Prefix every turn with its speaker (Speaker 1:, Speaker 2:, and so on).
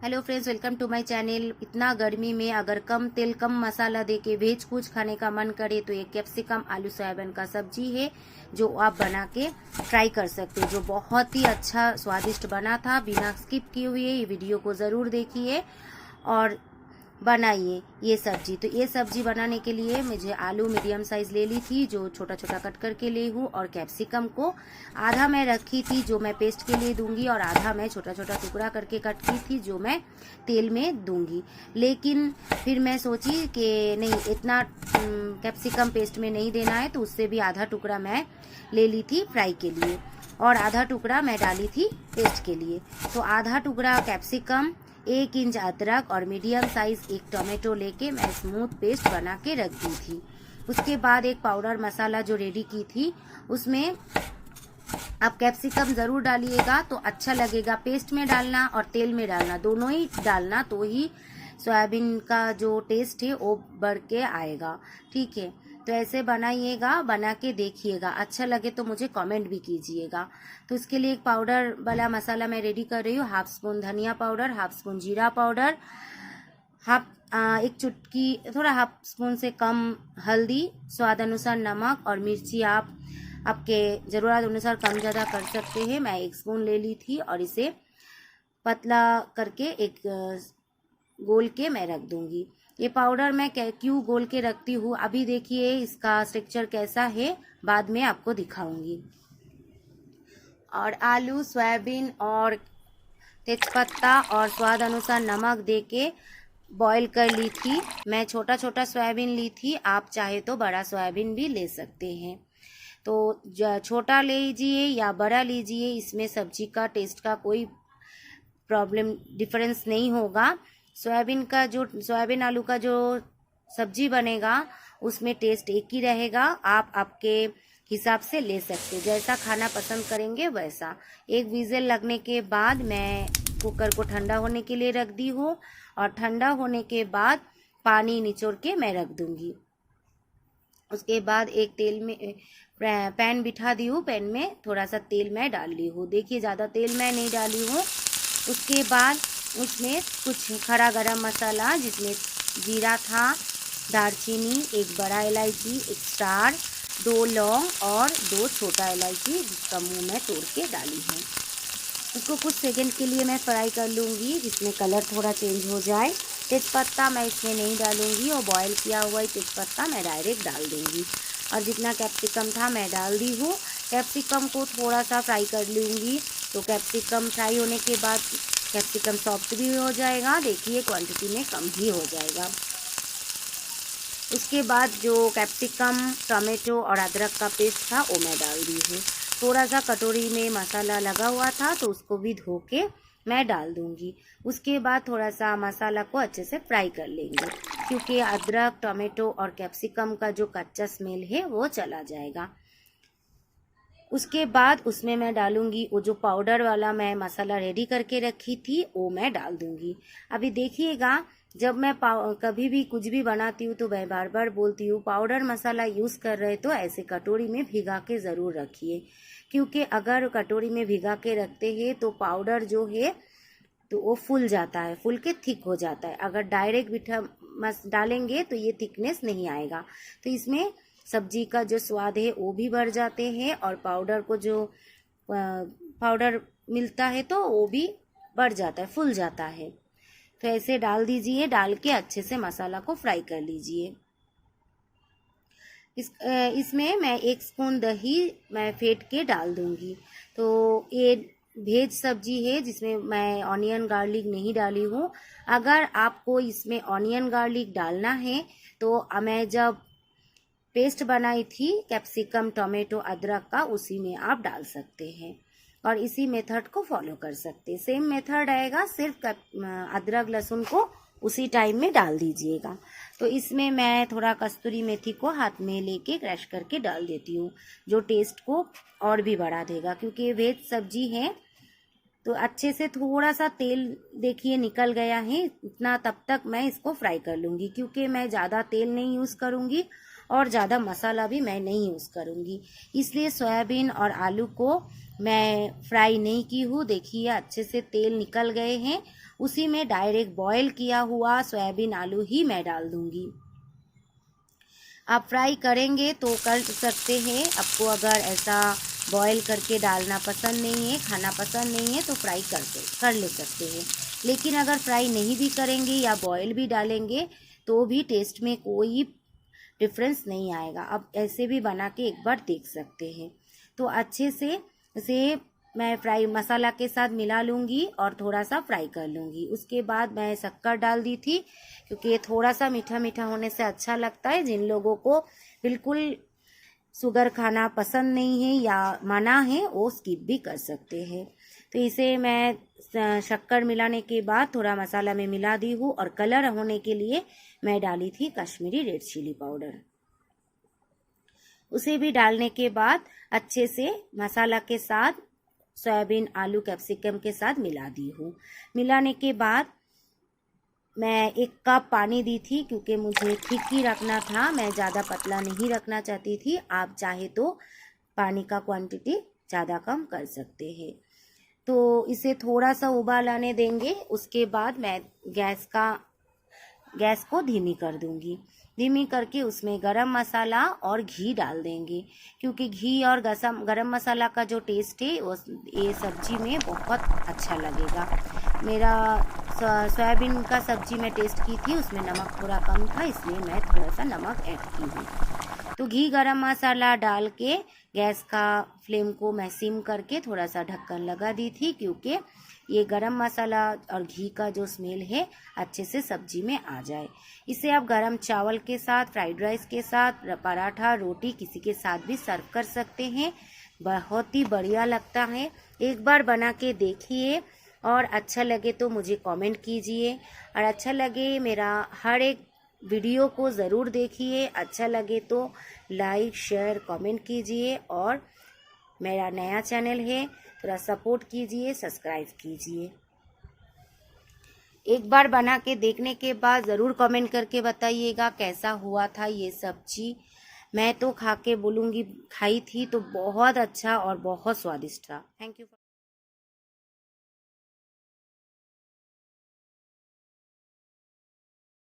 Speaker 1: Hello friends, welcome to my channel. इतना गर्मी में अगर कम तेल कम मसाला देके वेज कुछ खाने का मन करे तो एक कैप्सिकम आलू सोयाबीन का सब्जी है जो आप बना के ट्राई कर सकते हो, जो बहुत ही अच्छा स्वादिष्ट बना था। बिना स्किप किए हुए ये वीडियो को ज़रूर देखिए और बनाइए ये सब्जी। तो ये सब्जी बनाने के लिए मुझे आलू मीडियम साइज़ ले ली थी जो छोटा छोटा कट करके ले हूँ, और कैप्सिकम को आधा मैं रखी थी जो मैं पेस्ट के लिए दूंगी, और आधा मैं छोटा छोटा टुकड़ा करके कट की थी जो मैं तेल में दूंगी। लेकिन फिर मैं सोची कि नहीं, इतना कैप्सिकम पेस्ट में नहीं देना है, तो उससे भी आधा टुकड़ा मैं ले ली थी फ्राई के लिए और आधा टुकड़ा मैं डाली थी पेस्ट के लिए। तो आधा टुकड़ा कैप्सिकम, 1 इंच अदरक और मीडियम साइज एक टोमेटो लेके मैं स्मूथ पेस्ट बना के रख दी थी। उसके बाद एक पाउडर मसाला जो रेडी की थी उसमें आप कैप्सिकम ज़रूर डालिएगा तो अच्छा लगेगा। पेस्ट में डालना और तेल में डालना, दोनों ही डालना, तो ही सोयाबीन का जो टेस्ट है वो बढ़ के आएगा। ठीक है, तो ऐसे बनाइएगा, बना के देखिएगा, अच्छा लगे तो मुझे कमेंट भी कीजिएगा। तो इसके लिए एक पाउडर वाला मसाला मैं रेडी कर रही हूँ। 1/2 स्पून धनिया पाउडर, 1/2 स्पून जीरा पाउडर, एक चुटकी, थोड़ा 1/2 स्पून से कम हल्दी, स्वाद अनुसार नमक, और मिर्ची आप आपके ज़रूरत अनुसार कम ज़्यादा कर सकते हैं। मैं 1 स्पून ले ली थी और इसे पतला करके एक गोल के मैं रख दूंगी। ये पाउडर मैं क्यों गोल के रखती हूँ अभी देखिए इसका स्ट्रक्चर कैसा है, बाद में आपको दिखाऊंगी। और आलू, सोयाबीन और तेजपत्ता और स्वाद अनुसार नमक देके बॉईल कर ली थी। मैं छोटा छोटा सोयाबीन ली थी, आप चाहे तो बड़ा सोयाबीन भी ले सकते हैं। तो छोटा लीजिए या बड़ा लीजिए, इसमें सब्जी का टेस्ट का कोई प्रॉब्लम डिफरेंस नहीं होगा। सोयाबीन आलू का जो सब्जी बनेगा उसमें टेस्ट एक ही रहेगा। आप आपके हिसाब से ले सकते हैं, जैसा खाना पसंद करेंगे वैसा। एक विजिल लगने के बाद मैं कुकर को ठंडा होने के लिए रख दी हूँ, और ठंडा होने के बाद पानी निचोड़ के मैं रख दूंगी। उसके बाद एक तेल में पैन बिठा दी हूँ, पैन में थोड़ा सा तेल मैं डाल ली हूँ, देखिए ज़्यादा तेल मैं नहीं डाली हूँ। उसके बाद उसमें कुछ खड़ा गरम मसाला, जिसमें जीरा था, दालचीनी, एक बड़ा इलायची, एक स्टार, 2 लौंग और 2 छोटा इलायची जिसका मुंह मैं तोड़ के डाली है। उसको कुछ सेकंड के लिए मैं फ्राई कर लूँगी जिसमें कलर थोड़ा चेंज हो जाए। तेज़पत्ता मैं इसमें नहीं डालूँगी, और बॉयल किया हुआ ही तेज़पत्ता मैं डायरेक्ट डाल दूँगी। और जितना कैप्सिकम था मैं डाल दी हूँ। कैप्सिकम को थोड़ा सा फ्राई कर लूँगी, तो कैप्सिकम फ्राई होने के बाद कैप्सिकम सॉफ्ट भी हो जाएगा। देखिए क्वांटिटी में कम ही हो जाएगा। उसके बाद जो कैप्सिकम, टमाटो और अदरक का पेस्ट था वो मैं डाल दी हूँ। थोड़ा सा कटोरी में मसाला लगा हुआ था तो उसको भी धो के मैं डाल दूँगी। उसके बाद थोड़ा सा मसाला को अच्छे से फ्राई कर लेंगे, क्योंकि अदरक, टमाटो और कैप्सिकम का जो कच्चा स्मेल है वो चला जाएगा। उसके बाद उसमें मैं डालूंगी वो जो पाउडर वाला मैं मसाला रेडी करके रखी थी वो मैं डाल दूंगी। अभी देखिएगा, जब मैं कभी भी कुछ भी बनाती हूँ तो मैं बार बार बोलती हूँ, पाउडर मसाला यूज़ कर रहे तो ऐसे कटोरी में भिगा के ज़रूर रखिए, क्योंकि अगर कटोरी में भिगा के रखते हैं तो पाउडर जो है तो वो फूल जाता है, फूल के थिक हो जाता है। अगर डायरेक्ट डालेंगे तो ये थिकनेस नहीं आएगा। तो इसमें सब्जी का जो स्वाद है वो भी बढ़ जाते हैं, और पाउडर को जो पाउडर मिलता है तो वो भी बढ़ जाता है, फूल जाता है। तो ऐसे डाल दीजिए, डाल के अच्छे से मसाला को फ्राई कर लीजिए। इसमें मैं 1 स्पून दही मैं फेंट के डाल दूंगी। तो ये वेज सब्जी है जिसमें मैं ऑनियन गार्लिक नहीं डाली हूँ। अगर आपको इसमें ऑनियन गार्लिक डालना है तो मैं जब पेस्ट बनाई थी कैप्सिकम, टोमेटो, अदरक का, उसी में आप डाल सकते हैं और इसी मेथड को फॉलो कर सकते हैं। सेम मेथड आएगा, सिर्फ अदरक लहसुन को उसी टाइम में डाल दीजिएगा। तो इसमें मैं थोड़ा कस्तूरी मेथी को हाथ में लेके क्रश करके डाल देती हूँ, जो टेस्ट को और भी बढ़ा देगा, क्योंकि ये वेज सब्जी है। तो अच्छे से थोड़ा सा तेल देखिए निकल गया है, इतना तब तक मैं इसको फ्राई कर लूँगी, क्योंकि मैं ज़्यादा तेल नहीं यूज़ करूँगी और ज़्यादा मसाला भी मैं नहीं यूज़ करूँगी, इसलिए सोयाबीन और आलू को मैं फ्राई नहीं की हूँ। देखिए अच्छे से तेल निकल गए हैं उसी में डायरेक्ट बॉयल किया हुआ सोयाबीन आलू ही मैं डाल दूंगी। आप फ्राई करेंगे तो कर सकते हैं, आपको अगर ऐसा बॉयल करके डालना पसंद नहीं है, खाना पसंद नहीं है तो फ्राई कर ले सकते हैं। लेकिन अगर फ्राई नहीं भी करेंगे या बॉयल भी डालेंगे तो भी टेस्ट में कोई डिफरेंस नहीं आएगा। आप ऐसे भी बना के एक बार देख सकते हैं। तो अच्छे से इसे मैं फ्राई मसाला के साथ मिला लूँगी और थोड़ा सा फ्राई कर लूँगी। उसके बाद मैं शक्कर डाल दी थी, क्योंकि ये थोड़ा सा मीठा मीठा होने से अच्छा लगता है। जिन लोगों को बिल्कुल शुगर खाना पसंद नहीं है या मना है वो स्किप भी कर सकते हैं। तो इसे मैं शक्कर मिलाने के बाद थोड़ा मसाला में मिला दी हूँ और कलर होने के लिए मैं डाली थी कश्मीरी रेड चिली पाउडर। उसे भी डालने के बाद अच्छे से मसाला के साथ सोयाबीन आलू कैप्सिकम के साथ मिला दी हूँ। मिलाने के बाद मैं 1 कप पानी दी थी, क्योंकि मुझे ठीक ही रखना था, मैं ज़्यादा पतला नहीं रखना चाहती थी। आप चाहे तो पानी का क्वांटिटी ज़्यादा कम कर सकते हैं। तो इसे थोड़ा सा उबाल आने देंगे। उसके बाद मैं गैस को धीमी कर दूंगी। धीमी करके उसमें गरम मसाला और घी डाल देंगे, क्योंकि घी और गरम मसाला का जो टेस्ट है वो ये सब्जी में बहुत अच्छा लगेगा। मेरा सोयाबीन का सब्जी में टेस्ट की थी, उसमें नमक थोड़ा कम था, इसलिए मैं थोड़ा सा नमक ऐड की हूँ। तो घी गरम मसाला डाल के गैस का फ्लेम को मैं सिम करके थोड़ा सा ढक्कन लगा दी थी, क्योंकि ये गरम मसाला और घी का जो स्मेल है अच्छे से सब्जी में आ जाए। इसे आप गरम चावल के साथ, फ्राइड राइस के साथ, पराठा, रोटी किसी के साथ भी सर्व कर सकते हैं। बहुत ही बढ़िया लगता है। एक बार बना के देखिए और अच्छा लगे तो मुझे कमेंट कीजिए, और अच्छा लगे मेरा हर एक वीडियो को ज़रूर देखिए। अच्छा लगे तो लाइक, शेयर, कमेंट कीजिए, और मेरा नया चैनल है, थोड़ा सपोर्ट कीजिए, सब्सक्राइब कीजिए। एक बार बना के देखने के बाद ज़रूर कमेंट करके बताइएगा कैसा हुआ था ये सब्जी। मैं तो खा के बोलूँगी, खाई थी तो बहुत अच्छा और बहुत स्वादिष्ट था। Thank you.